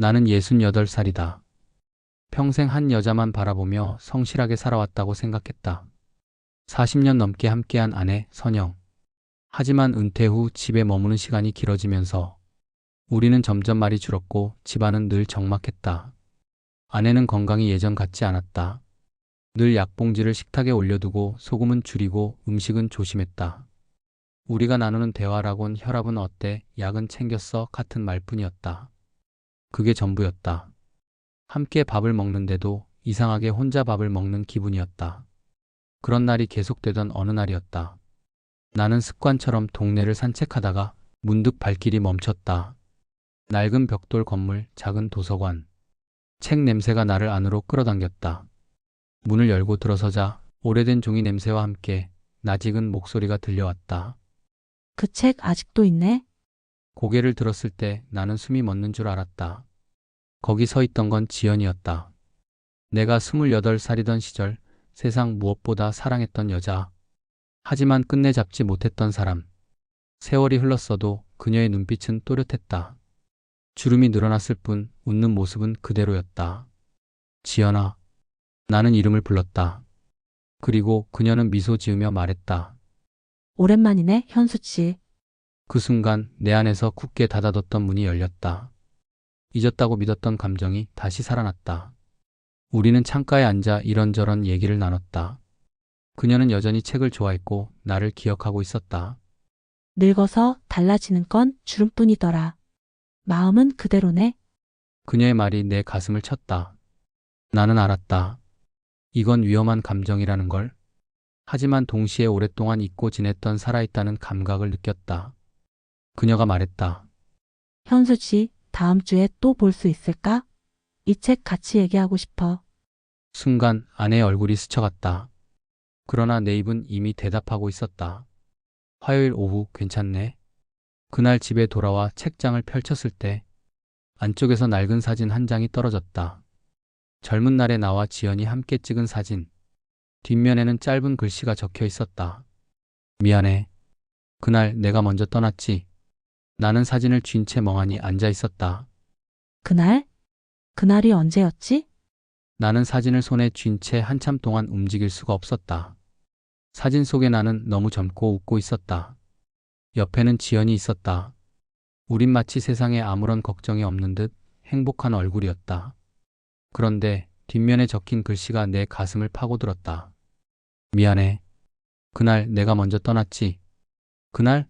나는 68살이다. 평생 한 여자만 바라보며 성실하게 살아왔다고 생각했다. 40년 넘게 함께한 아내, 선영. 하지만 은퇴 후 집에 머무는 시간이 길어지면서 우리는 점점 말이 줄었고 집안은 늘 적막했다. 아내는 건강이 예전 같지 않았다. 늘 약봉지를 식탁에 올려두고 소금은 줄이고 음식은 조심했다. 우리가 나누는 대화라곤 혈압은 어때? 약은 챙겼어? 같은 말뿐이었다. 그게 전부였다. 함께 밥을 먹는데도 이상하게 혼자 밥을 먹는 기분이었다. 그런 날이 계속되던 어느 날이었다. 나는 습관처럼 동네를 산책하다가 문득 발길이 멈췄다. 낡은 벽돌 건물, 작은 도서관. 책 냄새가 나를 안으로 끌어당겼다. 문을 열고 들어서자 오래된 종이 냄새와 함께 낯익은 목소리가 들려왔다. 그 책 아직도 있네? 고개를 들었을 때 나는 숨이 멎는 줄 알았다. 거기 서 있던 건 지연이었다. 내가 28살이던 시절 세상 무엇보다 사랑했던 여자. 하지만 끝내 잡지 못했던 사람. 세월이 흘렀어도 그녀의 눈빛은 또렷했다. 주름이 늘어났을 뿐 웃는 모습은 그대로였다. 지연아. 나는 이름을 불렀다. 그리고 그녀는 미소 지으며 말했다. 오랜만이네, 현수 씨. 그 순간 내 안에서 굳게 닫아뒀던 문이 열렸다. 잊었다고 믿었던 감정이 다시 살아났다. 우리는 창가에 앉아 이런저런 얘기를 나눴다. 그녀는 여전히 책을 좋아했고 나를 기억하고 있었다. 늙어서 달라지는 건 주름뿐이더라. 마음은 그대로네. 그녀의 말이 내 가슴을 쳤다. 나는 알았다. 이건 위험한 감정이라는 걸. 하지만 동시에 오랫동안 잊고 지냈던 살아있다는 감각을 느꼈다. 그녀가 말했다. 현수 씨, 다음 주에 또 볼 수 있을까? 이 책 같이 얘기하고 싶어. 순간 아내의 얼굴이 스쳐갔다. 그러나 내 입은 이미 대답하고 있었다. 화요일 오후 괜찮네. 그날 집에 돌아와 책장을 펼쳤을 때 안쪽에서 낡은 사진 한 장이 떨어졌다. 젊은 날의 나와 지연이 함께 찍은 사진. 뒷면에는 짧은 글씨가 적혀 있었다. 미안해. 그날 내가 먼저 떠났지. 나는 사진을 쥔 채 멍하니 앉아 있었다. 그날? 그날이 언제였지? 나는 사진을 손에 쥔 채 한참 동안 움직일 수가 없었다. 사진 속에 나는 너무 젊고 웃고 있었다. 옆에는 지연이 있었다. 우린 마치 세상에 아무런 걱정이 없는 듯 행복한 얼굴이었다. 그런데 뒷면에 적힌 글씨가 내 가슴을 파고들었다. 미안해. 그날 내가 먼저 떠났지. 그날?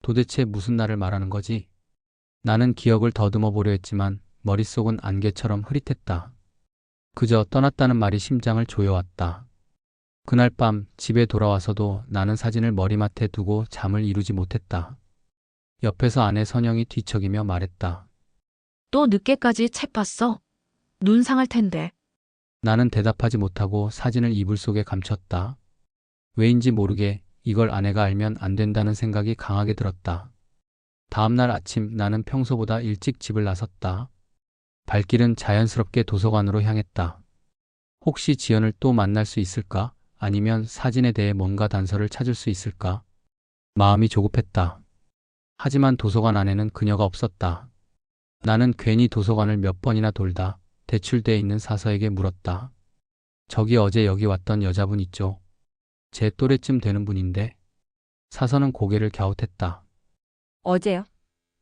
도대체 무슨 날을 말하는 거지? 나는 기억을 더듬어 보려 했지만 머릿속은 안개처럼 흐릿했다. 그저 떠났다는 말이 심장을 조여왔다. 그날 밤 집에 돌아와서도 나는 사진을 머리맡에 두고 잠을 이루지 못했다. 옆에서 아내 선영이 뒤척이며 말했다. 또 늦게까지 책 봤어? 눈 상할 텐데. 나는 대답하지 못하고 사진을 이불 속에 감췄다. 왜인지 모르게 이걸 아내가 알면 안 된다는 생각이 강하게 들었다. 다음날 아침 나는 평소보다 일찍 집을 나섰다. 발길은 자연스럽게 도서관으로 향했다. 혹시 지연을 또 만날 수 있을까? 아니면 사진에 대해 뭔가 단서를 찾을 수 있을까? 마음이 조급했다. 하지만 도서관 안에는 그녀가 없었다. 나는 괜히 도서관을 몇 번이나 돌다 대출돼 있는 사서에게 물었다. 저기 어제 여기 왔던 여자분 있죠? 제 또래쯤 되는 분인데. 사서는 고개를 갸웃했다. 어제요?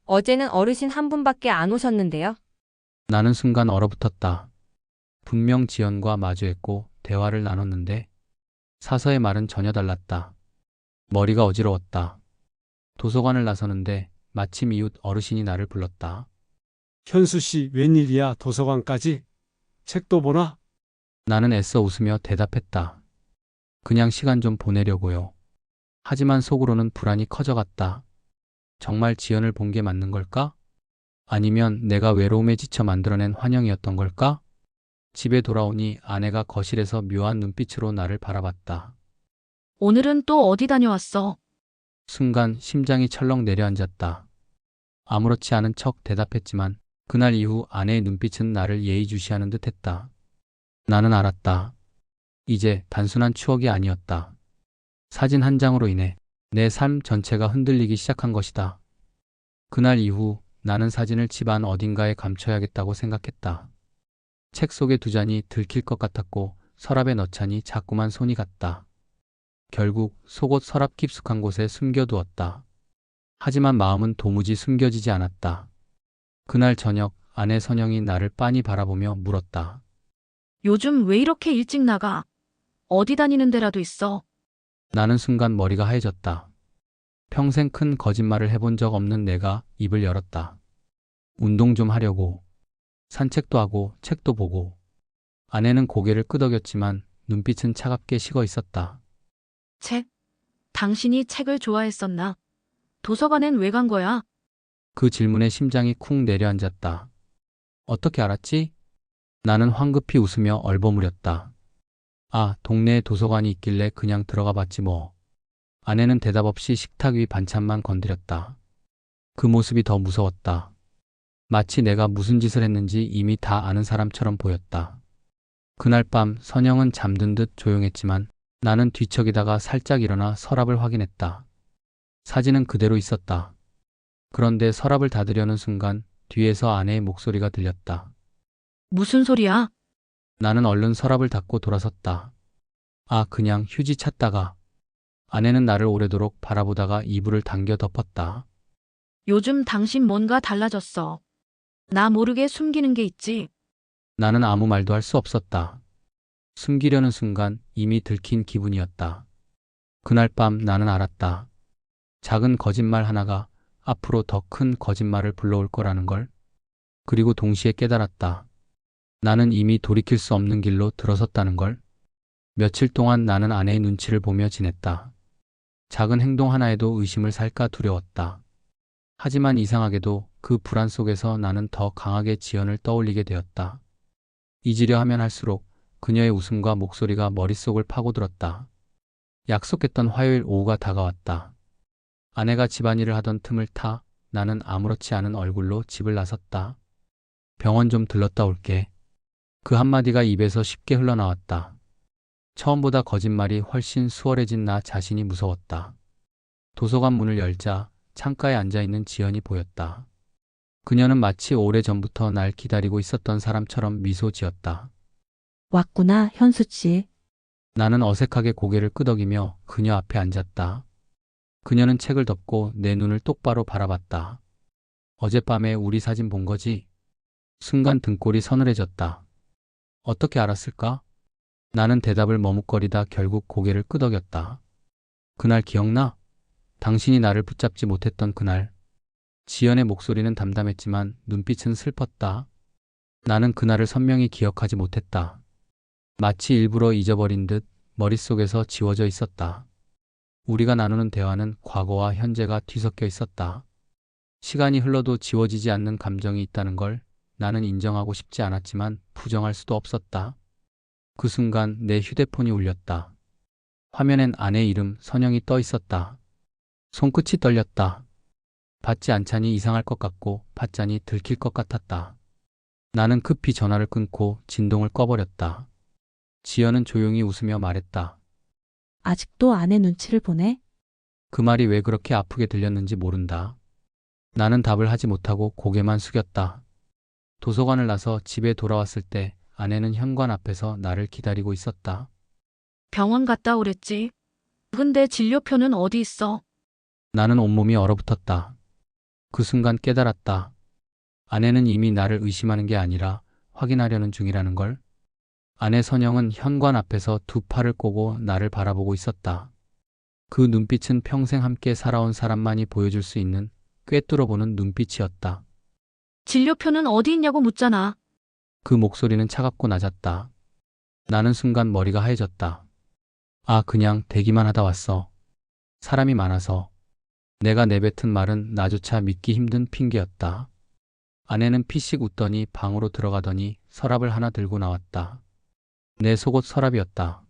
어제는 어르신 한 분밖에 안 오셨는데요. 나는 순간 얼어붙었다. 분명 지연과 마주했고 대화를 나눴는데 사서의 말은 전혀 달랐다. 머리가 어지러웠다. 도서관을 나서는데 마침 이웃 어르신이 나를 불렀다. 현수 씨, 웬일이야? 도서관까지? 책도 보나? 나는 애써 웃으며 대답했다. 그냥 시간 좀 보내려고요. 하지만 속으로는 불안이 커져갔다. 정말 지연을 본 게 맞는 걸까? 아니면 내가 외로움에 지쳐 만들어낸 환영이었던 걸까? 집에 돌아오니 아내가 거실에서 묘한 눈빛으로 나를 바라봤다. 오늘은 또 어디 다녀왔어? 순간 심장이 철렁 내려앉았다. 아무렇지 않은 척 대답했지만 그날 이후 아내의 눈빛은 나를 예의주시하는 듯 했다. 나는 알았다. 이제 단순한 추억이 아니었다. 사진 한 장으로 인해 내 삶 전체가 흔들리기 시작한 것이다. 그날 이후 나는 사진을 집안 어딘가에 감춰야겠다고 생각했다. 책 속에 두자니 들킬 것 같았고 서랍에 넣자니 자꾸만 손이 갔다. 결국 속옷 서랍 깊숙한 곳에 숨겨두었다. 하지만 마음은 도무지 숨겨지지 않았다. 그날 저녁 아내 선영이 나를 빤히 바라보며 물었다. 요즘 왜 이렇게 일찍 나가? 어디 다니는 데라도 있어? 나는 순간 머리가 하얘졌다. 평생 큰 거짓말을 해본 적 없는 내가 입을 열었다. 운동 좀 하려고. 산책도 하고 책도 보고. 아내는 고개를 끄덕였지만 눈빛은 차갑게 식어 있었다. 책? 당신이 책을 좋아했었나? 도서관엔 왜 간 거야? 그 질문에 심장이 쿵 내려앉았다. 어떻게 알았지? 나는 황급히 웃으며 얼버무렸다. 아, 동네에 도서관이 있길래 그냥 들어가 봤지 뭐. 아내는 대답 없이 식탁 위 반찬만 건드렸다. 그 모습이 더 무서웠다. 마치 내가 무슨 짓을 했는지 이미 다 아는 사람처럼 보였다. 그날 밤 선영은 잠든 듯 조용했지만 나는 뒤척이다가 살짝 일어나 서랍을 확인했다. 사진은 그대로 있었다. 그런데 서랍을 닫으려는 순간 뒤에서 아내의 목소리가 들렸다. 무슨 소리야? 나는 얼른 서랍을 닫고 돌아섰다. 아, 그냥 휴지 찾다가. 아내는 나를 오래도록 바라보다가 이불을 당겨 덮었다. 요즘 당신 뭔가 달라졌어. 나 모르게 숨기는 게 있지? 나는 아무 말도 할 수 없었다. 숨기려는 순간 이미 들킨 기분이었다. 그날 밤 나는 알았다. 작은 거짓말 하나가 앞으로 더 큰 거짓말을 불러올 거라는 걸. 그리고 동시에 깨달았다. 나는 이미 돌이킬 수 없는 길로 들어섰다는 걸. 며칠 동안 나는 아내의 눈치를 보며 지냈다. 작은 행동 하나에도 의심을 살까 두려웠다. 하지만 이상하게도 그 불안 속에서 나는 더 강하게 지연을 떠올리게 되었다. 잊으려 하면 할수록 그녀의 웃음과 목소리가 머릿속을 파고들었다. 약속했던 화요일 오후가 다가왔다. 아내가 집안일을 하던 틈을 타 나는 아무렇지 않은 얼굴로 집을 나섰다. 병원 좀 들렀다 올게. 그 한마디가 입에서 쉽게 흘러나왔다. 처음보다 거짓말이 훨씬 수월해진 나 자신이 무서웠다. 도서관 문을 열자 창가에 앉아있는 지연이 보였다. 그녀는 마치 오래전부터 날 기다리고 있었던 사람처럼 미소 지었다. 왔구나, 현수 씨. 나는 어색하게 고개를 끄덕이며 그녀 앞에 앉았다. 그녀는 책을 덮고 내 눈을 똑바로 바라봤다. 어젯밤에 우리 사진 본 거지? 순간 등골이 서늘해졌다. 어떻게 알았을까? 나는 대답을 머뭇거리다 결국 고개를 끄덕였다. 그날 기억나? 당신이 나를 붙잡지 못했던 그날. 지연의 목소리는 담담했지만 눈빛은 슬펐다. 나는 그날을 선명히 기억하지 못했다. 마치 일부러 잊어버린 듯 머릿속에서 지워져 있었다. 우리가 나누는 대화는 과거와 현재가 뒤섞여 있었다. 시간이 흘러도 지워지지 않는 감정이 있다는 걸 나는 인정하고 싶지 않았지만 부정할 수도 없었다. 그 순간 내 휴대폰이 울렸다. 화면엔 아내 이름 선영이 떠 있었다. 손끝이 떨렸다. 받지 않자니 이상할 것 같고 받자니 들킬 것 같았다. 나는 급히 전화를 끊고 진동을 꺼버렸다. 지연은 조용히 웃으며 말했다. 아직도 아내 눈치를 보네? 그 말이 왜 그렇게 아프게 들렸는지 모른다. 나는 답을 하지 못하고 고개만 숙였다. 도서관을 나서 집에 돌아왔을 때 아내는 현관 앞에서 나를 기다리고 있었다. 병원 갔다 오랬지. 근데 진료표는 어디 있어? 나는 온몸이 얼어붙었다. 그 순간 깨달았다. 아내는 이미 나를 의심하는 게 아니라 확인하려는 중이라는 걸. 아내 선영은 현관 앞에서 두 팔을 꼬고 나를 바라보고 있었다. 그 눈빛은 평생 함께 살아온 사람만이 보여줄 수 있는 꿰뚫어보는 눈빛이었다. 진료표는 어디 있냐고 묻잖아. 그 목소리는 차갑고 낮았다. 나는 순간 머리가 하얘졌다. 아, 그냥 대기만 하다 왔어. 사람이 많아서. 내가 내뱉은 말은 나조차 믿기 힘든 핑계였다. 아내는 피식 웃더니 방으로 들어가더니 서랍을 하나 들고 나왔다. 내 속옷 서랍이었다.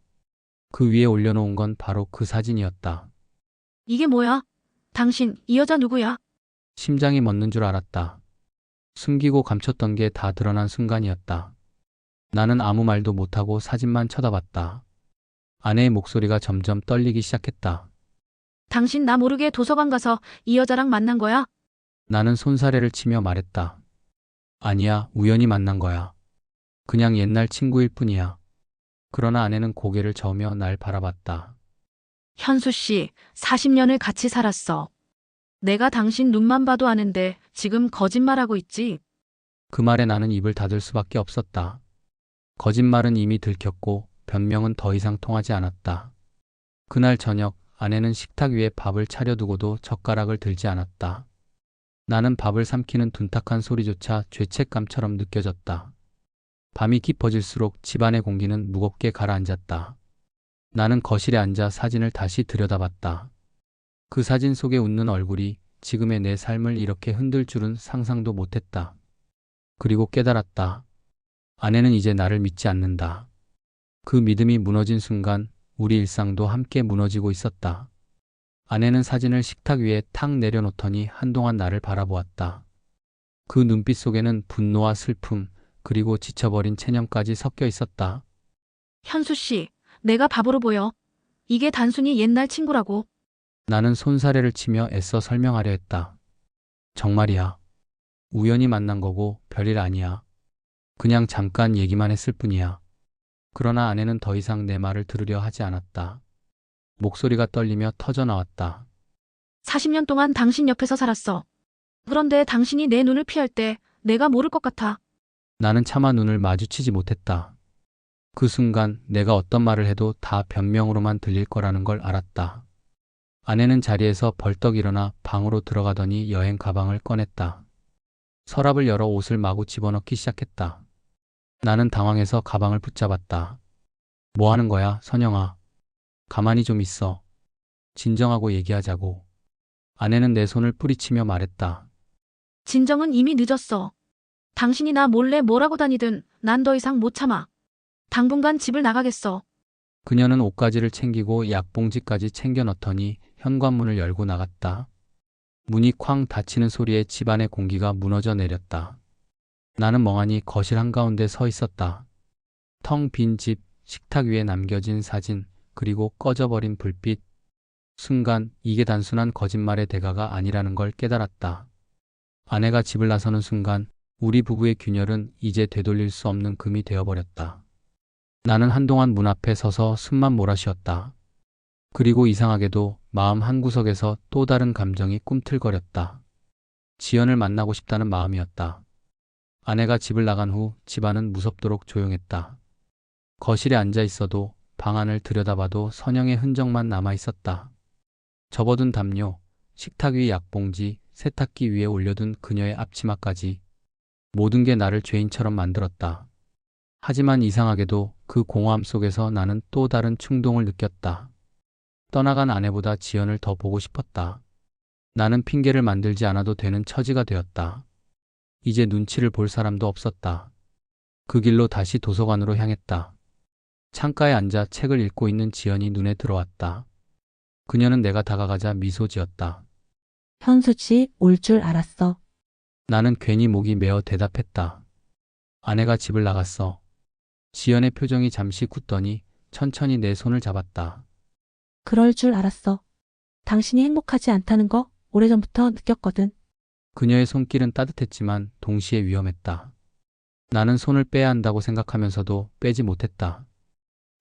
그 위에 올려놓은 건 바로 그 사진이었다. 이게 뭐야? 당신, 이 여자 누구야? 심장이 멎는 줄 알았다. 숨기고 감췄던 게 다 드러난 순간이었다. 나는 아무 말도 못하고 사진만 쳐다봤다. 아내의 목소리가 점점 떨리기 시작했다. 당신 나 모르게 도서관 가서 이 여자랑 만난 거야? 나는 손사래를 치며 말했다. 아니야, 우연히 만난 거야. 그냥 옛날 친구일 뿐이야. 그러나 아내는 고개를 저으며 날 바라봤다. 현수 씨, 40년을 같이 살았어. 내가 당신 눈만 봐도 아는데 지금 거짓말하고 있지? 그 말에 나는 입을 닫을 수밖에 없었다. 거짓말은 이미 들켰고 변명은 더 이상 통하지 않았다. 그날 저녁 아내는 식탁 위에 밥을 차려두고도 젓가락을 들지 않았다. 나는 밥을 삼키는 둔탁한 소리조차 죄책감처럼 느껴졌다. 밤이 깊어질수록 집안의 공기는 무겁게 가라앉았다. 나는 거실에 앉아 사진을 다시 들여다봤다. 그 사진 속에 웃는 얼굴이 지금의 내 삶을 이렇게 흔들 줄은 상상도 못했다. 그리고 깨달았다. 아내는 이제 나를 믿지 않는다. 그 믿음이 무너진 순간 우리 일상도 함께 무너지고 있었다. 아내는 사진을 식탁 위에 탁 내려놓더니 한동안 나를 바라보았다. 그 눈빛 속에는 분노와 슬픔, 그리고 지쳐버린 체념까지 섞여 있었다. 현수 씨, 내가 바보로 보여. 이게 단순히 옛날 친구라고. 나는 손사래를 치며 애써 설명하려 했다. 정말이야. 우연히 만난 거고 별일 아니야. 그냥 잠깐 얘기만 했을 뿐이야. 그러나 아내는 더 이상 내 말을 들으려 하지 않았다. 목소리가 떨리며 터져 나왔다. 40년 동안 당신 옆에서 살았어. 그런데 당신이 내 눈을 피할 때 내가 모를 것 같아. 나는 차마 눈을 마주치지 못했다. 그 순간 내가 어떤 말을 해도 다 변명으로만 들릴 거라는 걸 알았다. 아내는 자리에서 벌떡 일어나 방으로 들어가더니 여행 가방을 꺼냈다. 서랍을 열어 옷을 마구 집어넣기 시작했다. 나는 당황해서 가방을 붙잡았다. 뭐 하는 거야, 선영아? 가만히 좀 있어. 진정하고 얘기하자고. 아내는 내 손을 뿌리치며 말했다. 진정은 이미 늦었어. 당신이 나 몰래 뭐라고 다니든 난 더 이상 못 참아. 당분간 집을 나가겠어. 그녀는 옷가지를 챙기고 약봉지까지 챙겨 넣더니 현관문을 열고 나갔다. 문이 쾅 닫히는 소리에 집안의 공기가 무너져 내렸다. 나는 멍하니 거실 한가운데 서 있었다. 텅 빈 집, 식탁 위에 남겨진 사진, 그리고 꺼져버린 불빛. 순간 이게 단순한 거짓말의 대가가 아니라는 걸 깨달았다. 아내가 집을 나서는 순간 우리 부부의 균열은 이제 되돌릴 수 없는 금이 되어버렸다. 나는 한동안 문 앞에 서서 숨만 몰아쉬었다. 그리고 이상하게도 마음 한구석에서 또 다른 감정이 꿈틀거렸다. 지연을 만나고 싶다는 마음이었다. 아내가 집을 나간 후 집안은 무섭도록 조용했다. 거실에 앉아 있어도 방 안을 들여다봐도 선영의 흔적만 남아 있었다. 접어둔 담요, 식탁 위 약봉지, 세탁기 위에 올려둔 그녀의 앞치마까지 모든 게 나를 죄인처럼 만들었다. 하지만 이상하게도 그 공허함 속에서 나는 또 다른 충동을 느꼈다. 떠나간 아내보다 지연을 더 보고 싶었다. 나는 핑계를 만들지 않아도 되는 처지가 되었다. 이제 눈치를 볼 사람도 없었다. 그 길로 다시 도서관으로 향했다. 창가에 앉아 책을 읽고 있는 지연이 눈에 들어왔다. 그녀는 내가 다가가자 미소 지었다. 현수 씨 올 줄 알았어. 나는 괜히 목이 메어 대답했다. 아내가 집을 나갔어. 지연의 표정이 잠시 굳더니 천천히 내 손을 잡았다. 그럴 줄 알았어. 당신이 행복하지 않다는 거 오래전부터 느꼈거든. 그녀의 손길은 따뜻했지만 동시에 위험했다. 나는 손을 빼야 한다고 생각하면서도 빼지 못했다.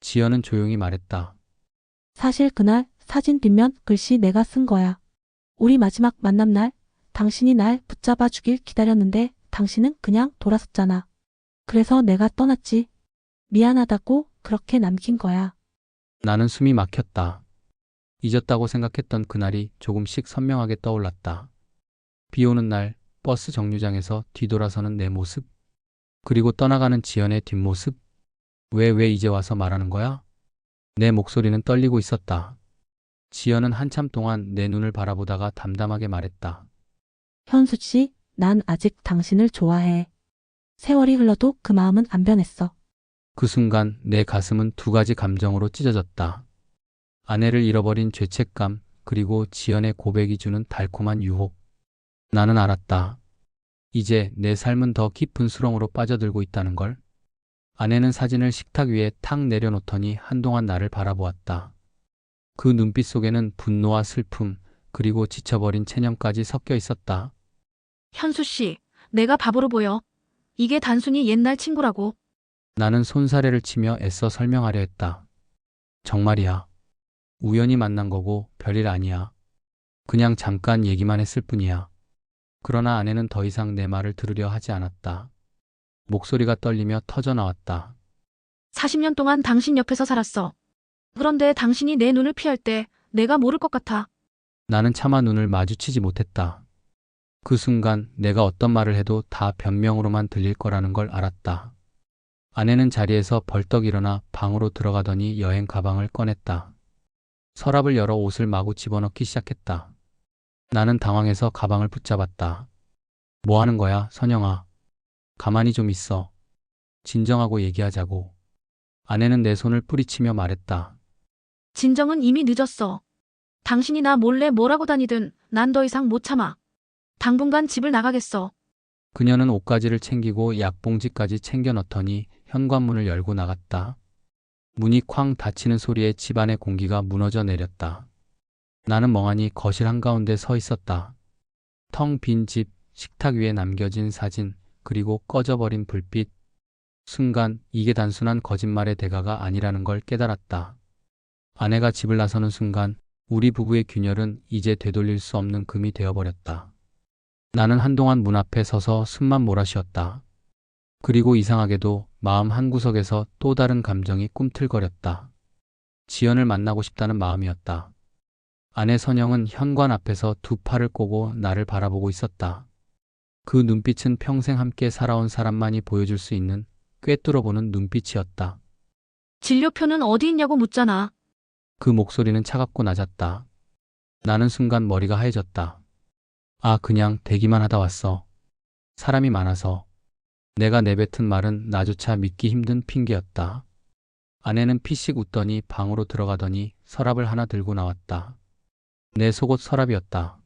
지연은 조용히 말했다. 사실 그날 사진 뒷면 글씨 내가 쓴 거야. 우리 마지막 만남 날 당신이 날 붙잡아 주길 기다렸는데 당신은 그냥 돌아섰잖아. 그래서 내가 떠났지. 미안하다고 그렇게 남긴 거야. 나는 숨이 막혔다. 잊었다고 생각했던 그날이 조금씩 선명하게 떠올랐다. 비 오는 날 버스 정류장에서 뒤돌아서는 내 모습, 그리고 떠나가는 지연의 뒷모습. 왜 이제 와서 말하는 거야? 내 목소리는 떨리고 있었다. 지연은 한참 동안 내 눈을 바라보다가 담담하게 말했다. 현수 씨, 난 아직 당신을 좋아해. 세월이 흘러도 그 마음은 안 변했어. 그 순간 내 가슴은 두 가지 감정으로 찢어졌다. 아내를 잃어버린 죄책감, 그리고 지연의 고백이 주는 달콤한 유혹. 나는 알았다. 이제 내 삶은 더 깊은 수렁으로 빠져들고 있다는 걸. 아내는 사진을 식탁 위에 탁 내려놓더니 한동안 나를 바라보았다. 그 눈빛 속에는 분노와 슬픔, 그리고 지쳐버린 체념까지 섞여 있었다. 현수 씨, 내가 바보로 보여. 이게 단순히 옛날 친구라고. 나는 손사래를 치며 애써 설명하려 했다. 정말이야. 우연히 만난 거고 별일 아니야. 그냥 잠깐 얘기만 했을 뿐이야. 그러나 아내는 더 이상 내 말을 들으려 하지 않았다. 목소리가 떨리며 터져 나왔다. 40년 동안 당신 옆에서 살았어. 그런데 당신이 내 눈을 피할 때 내가 모를 것 같아. 나는 차마 눈을 마주치지 못했다. 그 순간 내가 어떤 말을 해도 다 변명으로만 들릴 거라는 걸 알았다. 아내는 자리에서 벌떡 일어나 방으로 들어가더니 여행 가방을 꺼냈다. 서랍을 열어 옷을 마구 집어넣기 시작했다. 나는 당황해서 가방을 붙잡았다. 뭐 하는 거야, 선영아? 가만히 좀 있어. 진정하고 얘기하자고. 아내는 내 손을 뿌리치며 말했다. 진정은 이미 늦었어. 당신이 나 몰래 뭐라고 다니든 난 더 이상 못 참아. 당분간 집을 나가겠어. 그녀는 옷가지를 챙기고 약봉지까지 챙겨 넣더니 현관문을 열고 나갔다. 문이 쾅 닫히는 소리에 집안의 공기가 무너져 내렸다. 나는 멍하니 거실 한가운데 서 있었다. 텅 빈 집, 식탁 위에 남겨진 사진, 그리고 꺼져버린 불빛. 순간 이게 단순한 거짓말의 대가가 아니라는 걸 깨달았다. 아내가 집을 나서는 순간 우리 부부의 균열은 이제 되돌릴 수 없는 금이 되어버렸다. 나는 한동안 문 앞에 서서 숨만 몰아쉬었다. 그리고 이상하게도 마음 한구석에서 또 다른 감정이 꿈틀거렸다. 지연을 만나고 싶다는 마음이었다. 아내 선영은 현관 앞에서 두 팔을 꼬고 나를 바라보고 있었다. 그 눈빛은 평생 함께 살아온 사람만이 보여줄 수 있는 꿰뚫어보는 눈빛이었다. 진료표는 어디 있냐고 묻잖아. 그 목소리는 차갑고 낮았다. 나는 순간 머리가 하얘졌다. 아, 그냥 대기만 하다 왔어. 사람이 많아서. 내가 내뱉은 말은 나조차 믿기 힘든 핑계였다. 아내는 피식 웃더니 방으로 들어가더니 서랍을 하나 들고 나왔다. 내 속옷 서랍이었다.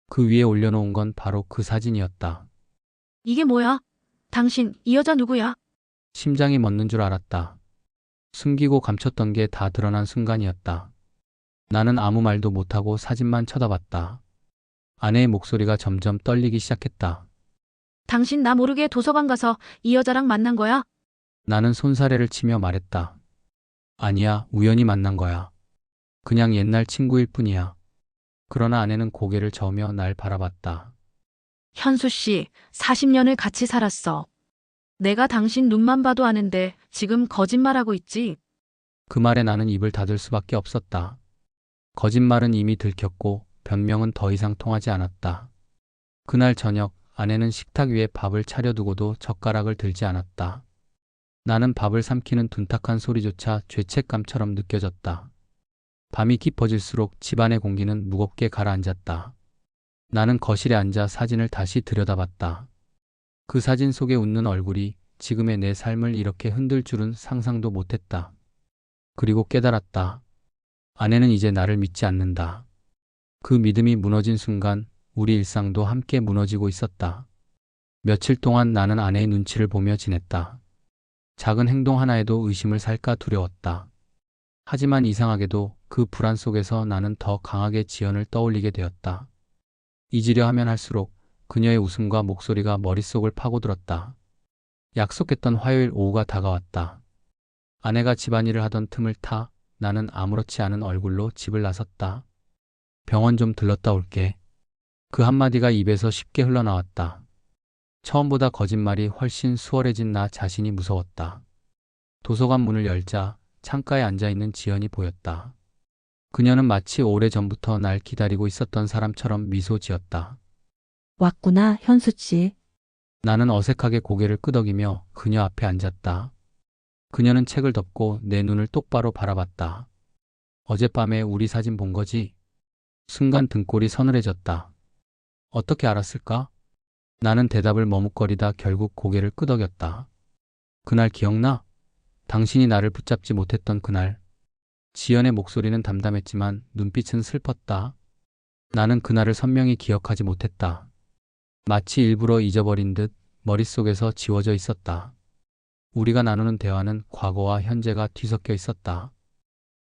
그 위에 올려놓은 건 바로 그 사진이었다. 이게 뭐야? 당신, 이 여자 누구야? 심장이 멎는 줄 알았다. 숨기고 감췄던 게 다 드러난 순간이었다. 나는 아무 말도 못하고 사진만 쳐다봤다. 아내의 목소리가 점점 떨리기 시작했다. 당신 나 모르게 도서관 가서 이 여자랑 만난 거야? 나는 손사래를 치며 말했다. 아니야, 우연히 만난 거야. 그냥 옛날 친구일 뿐이야. 그러나 아내는 고개를 저으며 날 바라봤다. 현수 씨, 40년을 같이 살았어. 내가 당신 눈만 봐도 아는데 지금 거짓말하고 있지? 그 말에 나는 입을 닫을 수밖에 없었다. 거짓말은 이미 들켰고 변명은 더 이상 통하지 않았다. 그날 저녁 아내는 식탁 위에 밥을 차려두고도 젓가락을 들지 않았다. 나는 밥을 삼키는 둔탁한 소리조차 죄책감처럼 느껴졌다. 밤이 깊어질수록 집안의 공기는 무겁게 가라앉았다. 나는 거실에 앉아 사진을 다시 들여다봤다. 그 사진 속에 웃는 얼굴이 지금의 내 삶을 이렇게 흔들 줄은 상상도 못했다. 그리고 깨달았다. 아내는 이제 나를 믿지 않는다. 그 믿음이 무너진 순간 우리 일상도 함께 무너지고 있었다. 며칠 동안 나는 아내의 눈치를 보며 지냈다. 작은 행동 하나에도 의심을 살까 두려웠다. 하지만 이상하게도 그 불안 속에서 나는 더 강하게 지연을 떠올리게 되었다. 잊으려 하면 할수록 그녀의 웃음과 목소리가 머릿속을 파고들었다. 약속했던 화요일 오후가 다가왔다. 아내가 집안일을 하던 틈을 타 나는 아무렇지 않은 얼굴로 집을 나섰다. 병원 좀 들렀다 올게. 그 한마디가 입에서 쉽게 흘러나왔다. 처음보다 거짓말이 훨씬 수월해진 나 자신이 무서웠다. 도서관 문을 열자 창가에 앉아있는 지연이 보였다. 그녀는 마치 오래전부터 날 기다리고 있었던 사람처럼 미소 지었다. 왔구나, 현수 씨. 나는 어색하게 고개를 끄덕이며 그녀 앞에 앉았다. 그녀는 책을 덮고 내 눈을 똑바로 바라봤다. 어젯밤에 우리 사진 본 거지? 순간 등골이 서늘해졌다. 어떻게 알았을까? 나는 대답을 머뭇거리다 결국 고개를 끄덕였다. 그날 기억나? 당신이 나를 붙잡지 못했던 그날. 지연의 목소리는 담담했지만 눈빛은 슬펐다. 나는 그날을 선명히 기억하지 못했다. 마치 일부러 잊어버린 듯 머릿속에서 지워져 있었다. 우리가 나누는 대화는 과거와 현재가 뒤섞여 있었다.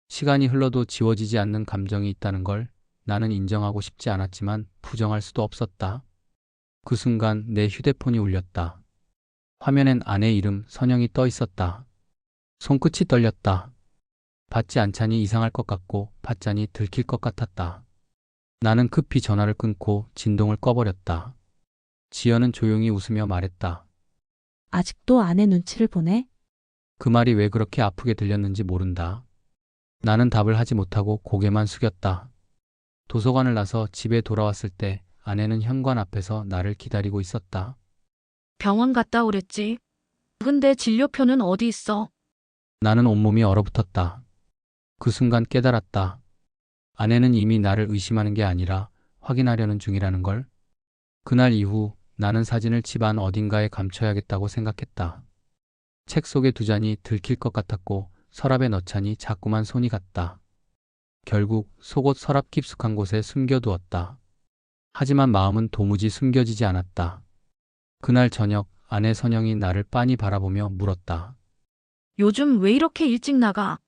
시간이 흘러도 지워지지 않는 감정이 있다는 걸 나는 인정하고 싶지 않았지만 부정할 수도 없었다. 그 순간 내 휴대폰이 울렸다. 화면엔 아내 이름 선영이 떠 있었다. 손끝이 떨렸다. 받지 않자니 이상할 것 같고 받자니 들킬 것 같았다. 나는 급히 전화를 끊고 진동을 꺼버렸다. 지연은 조용히 웃으며 말했다. 아직도 아내 눈치를 보네? 그 말이 왜 그렇게 아프게 들렸는지 모른다. 나는 답을 하지 못하고 고개만 숙였다. 도서관을 나서 집에 돌아왔을 때 아내는 현관 앞에서 나를 기다리고 있었다. 병원 갔다 오랬지. 근데 진료표는 어디 있어? 나는 온몸이 얼어붙었다. 그 순간 깨달았다. 아내는 이미 나를 의심하는 게 아니라 확인하려는 중이라는 걸. 그날 이후 나는 사진을 집안 어딘가에 감춰야겠다고 생각했다. 책 속에 두자니 들킬 것 같았고 서랍에 넣자니 자꾸만 손이 갔다. 결국 속옷 서랍 깊숙한 곳에 숨겨두었다. 하지만 마음은 도무지 숨겨지지 않았다. 그날 저녁 아내 선영이 나를 빤히 바라보며 물었다. 요즘 왜 이렇게 일찍 나가?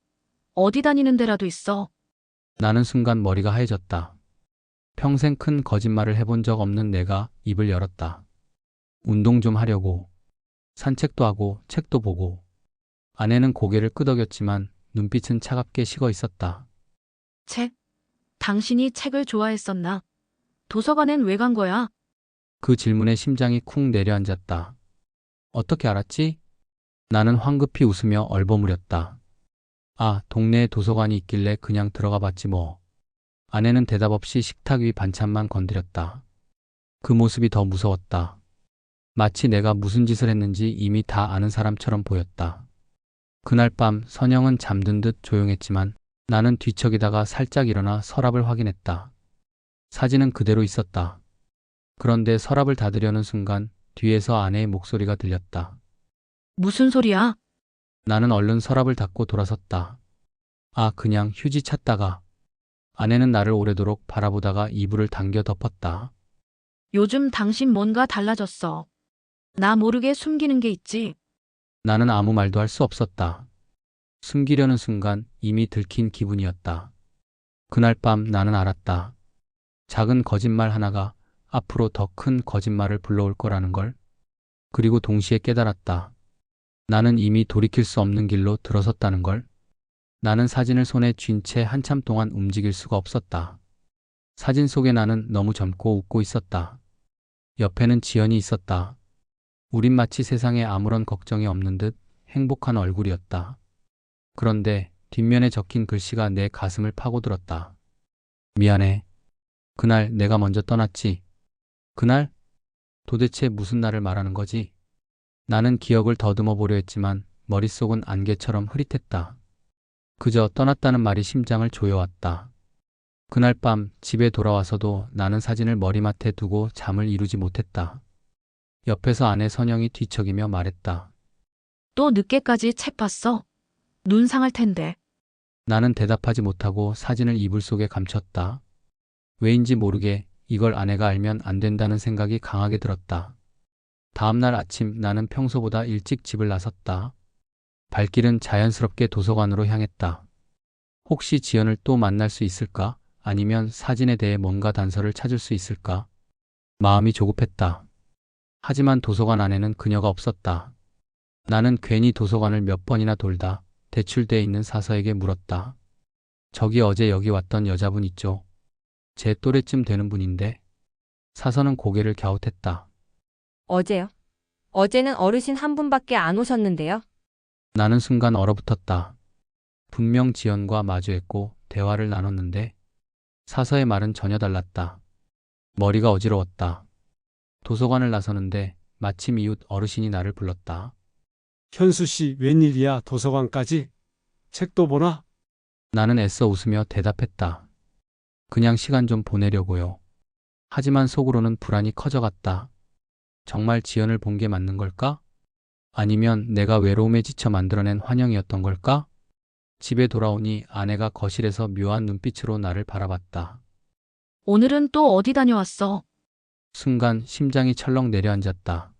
어디 다니는 데라도 있어? 나는 순간 머리가 하얘졌다. 평생 큰 거짓말을 해본 적 없는 내가 입을 열었다. 운동 좀 하려고. 산책도 하고 책도 보고. 아내는 고개를 끄덕였지만 눈빛은 차갑게 식어 있었다. 책? 당신이 책을 좋아했었나? 도서관엔 왜 간 거야? 그 질문에 심장이 쿵 내려앉았다. 어떻게 알았지? 나는 황급히 웃으며 얼버무렸다. 아, 동네에 도서관이 있길래 그냥 들어가 봤지 뭐. 아내는 대답 없이 식탁 위 반찬만 건드렸다. 그 모습이 더 무서웠다. 마치 내가 무슨 짓을 했는지 이미 다 아는 사람처럼 보였다. 그날 밤 선영은 잠든 듯 조용했지만 나는 뒤척이다가 살짝 일어나 서랍을 확인했다. 사진은 그대로 있었다. 그런데 서랍을 닫으려는 순간 뒤에서 아내의 목소리가 들렸다. 무슨 소리야? 나는 얼른 서랍을 닫고 돌아섰다. 아, 그냥 휴지 찾다가. 아내는 나를 오래도록 바라보다가 이불을 당겨 덮었다. 요즘 당신 뭔가 달라졌어. 나 모르게 숨기는 게 있지. 나는 아무 말도 할 수 없었다. 숨기려는 순간 이미 들킨 기분이었다. 그날 밤 나는 알았다. 작은 거짓말 하나가 앞으로 더 큰 거짓말을 불러올 거라는 걸. 그리고 동시에 깨달았다. 나는 이미 돌이킬 수 없는 길로 들어섰다는 걸. 나는 사진을 손에 쥔 채 한참 동안 움직일 수가 없었다. 사진 속의 나는 너무 젊고 웃고 있었다. 옆에는 지연이 있었다. 우린 마치 세상에 아무런 걱정이 없는 듯 행복한 얼굴이었다. 그런데 뒷면에 적힌 글씨가 내 가슴을 파고들었다. 미안해. 그날 내가 먼저 떠났지. 그날? 도대체 무슨 날을 말하는 거지? 나는 기억을 더듬어 보려 했지만 머릿속은 안개처럼 흐릿했다. 그저 떠났다는 말이 심장을 조여왔다. 그날 밤 집에 돌아와서도 나는 사진을 머리맡에 두고 잠을 이루지 못했다. 옆에서 아내 선영이 뒤척이며 말했다. 또 늦게까지 책 봤어? 눈 상할 텐데. 나는 대답하지 못하고 사진을 이불 속에 감췄다. 왜인지 모르게 이걸 아내가 알면 안 된다는 생각이 강하게 들었다. 다음날 아침 나는 평소보다 일찍 집을 나섰다. 발길은 자연스럽게 도서관으로 향했다. 혹시 지연을 또 만날 수 있을까? 아니면 사진에 대해 뭔가 단서를 찾을 수 있을까? 마음이 조급했다. 하지만 도서관 안에는 그녀가 없었다. 나는 괜히 도서관을 몇 번이나 돌다 대출돼 있는 사서에게 물었다. 저기 어제 여기 왔던 여자분 있죠? 제 또래쯤 되는 분인데. 사서는 고개를 갸웃했다. 어제요? 어제는 어르신 한 분밖에 안 오셨는데요. 나는 순간 얼어붙었다. 분명 지연과 마주했고 대화를 나눴는데 사서의 말은 전혀 달랐다. 머리가 어지러웠다. 도서관을 나서는데 마침 이웃 어르신이 나를 불렀다. 현수 씨, 웬일이야? 도서관까지? 책도 보나? 나는 애써 웃으며 대답했다. 그냥 시간 좀 보내려고요. 하지만 속으로는 불안이 커져갔다. 정말 지연을 본 게 맞는 걸까? 아니면 내가 외로움에 지쳐 만들어낸 환영이었던 걸까? 집에 돌아오니 아내가 거실에서 묘한 눈빛으로 나를 바라봤다. 오늘은 또 어디 다녀왔어? 순간 심장이 철렁 내려앉았다.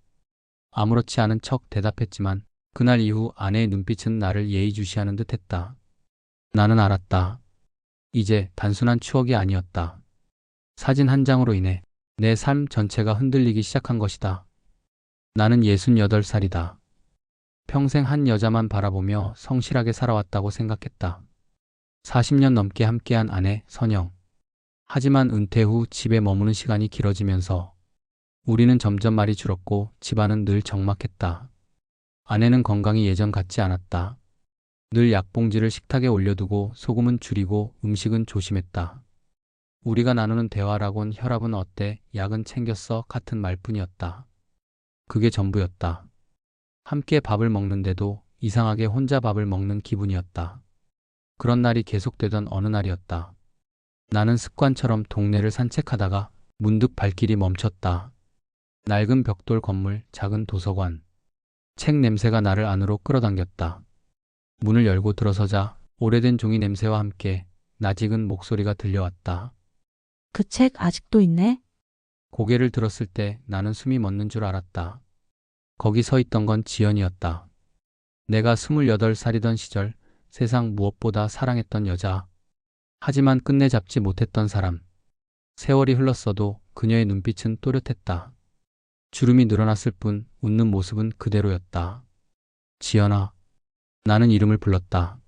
아무렇지 않은 척 대답했지만 그날 이후 아내의 눈빛은 나를 예의주시하는 듯했다. 나는 알았다. 이제 단순한 추억이 아니었다. 사진 한 장으로 인해 내 삶 전체가 흔들리기 시작한 것이다. 나는 68살이다. 평생 한 여자만 바라보며 성실하게 살아왔다고 생각했다. 40년 넘게 함께한 아내, 선영. 하지만 은퇴 후 집에 머무는 시간이 길어지면서 우리는 점점 말이 줄었고 집안은 늘 적막했다. 아내는 건강이 예전 같지 않았다. 늘 약봉지를 식탁에 올려두고 소금은 줄이고 음식은 조심했다. 우리가 나누는 대화라곤 혈압은 어때? 약은 챙겼어? 같은 말뿐이었다. 그게 전부였다. 함께 밥을 먹는데도 이상하게 혼자 밥을 먹는 기분이었다. 그런 날이 계속되던 어느 날이었다. 나는 습관처럼 동네를 산책하다가 문득 발길이 멈췄다. 낡은 벽돌 건물, 작은 도서관. 책 냄새가 나를 안으로 끌어당겼다. 문을 열고 들어서자 오래된 종이 냄새와 함께 낯익은 목소리가 들려왔다. 그 책 아직도 있네? 고개를 들었을 때 나는 숨이 멎는 줄 알았다. 거기 서 있던 건 지연이었다. 내가 28살이던 시절 세상 무엇보다 사랑했던 여자. 하지만 끝내 잡지 못했던 사람. 세월이 흘렀어도 그녀의 눈빛은 또렷했다. 주름이 늘어났을 뿐 웃는 모습은 그대로였다. 지연아. 나는 이름을 불렀다.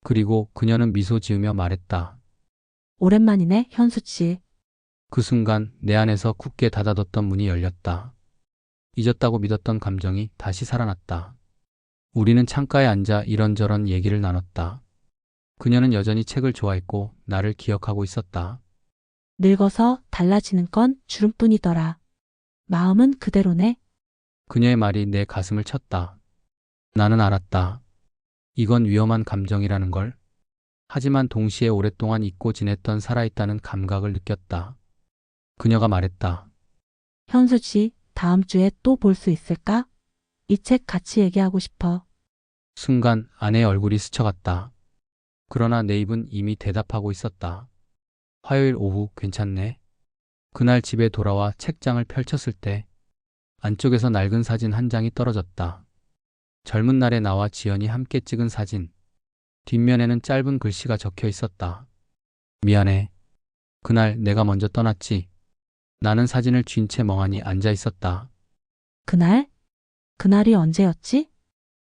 그리고 그녀는 미소 지으며 말했다. 오랜만이네, 현수 씨. 그 순간 내 안에서 굳게 닫아뒀던 문이 열렸다. 잊었다고 믿었던 감정이 다시 살아났다. 우리는 창가에 앉아 이런저런 얘기를 나눴다. 그녀는 여전히 책을 좋아했고 나를 기억하고 있었다. 늙어서 달라지는 건 주름뿐이더라. 마음은 그대로네. 그녀의 말이 내 가슴을 쳤다. 나는 알았다. 이건 위험한 감정이라는 걸. 하지만 동시에 오랫동안 잊고 지냈던 살아있다는 감각을 느꼈다. 그녀가 말했다. 현수 씨, 다음 주에 또 볼 수 있을까? 이 책 같이 얘기하고 싶어. 순간 아내의 얼굴이 스쳐갔다. 그러나 내 입은 이미 대답하고 있었다. 화요일 오후 괜찮네. 그날 집에 돌아와 책장을 펼쳤을 때 안쪽에서 낡은 사진 한 장이 떨어졌다. 젊은 날에 나와 지연이 함께 찍은 사진. 뒷면에는 짧은 글씨가 적혀 있었다. 미안해. 그날 내가 먼저 떠났지. 나는 사진을 쥔 채 멍하니 앉아 있었다. 그날? 그날이 언제였지?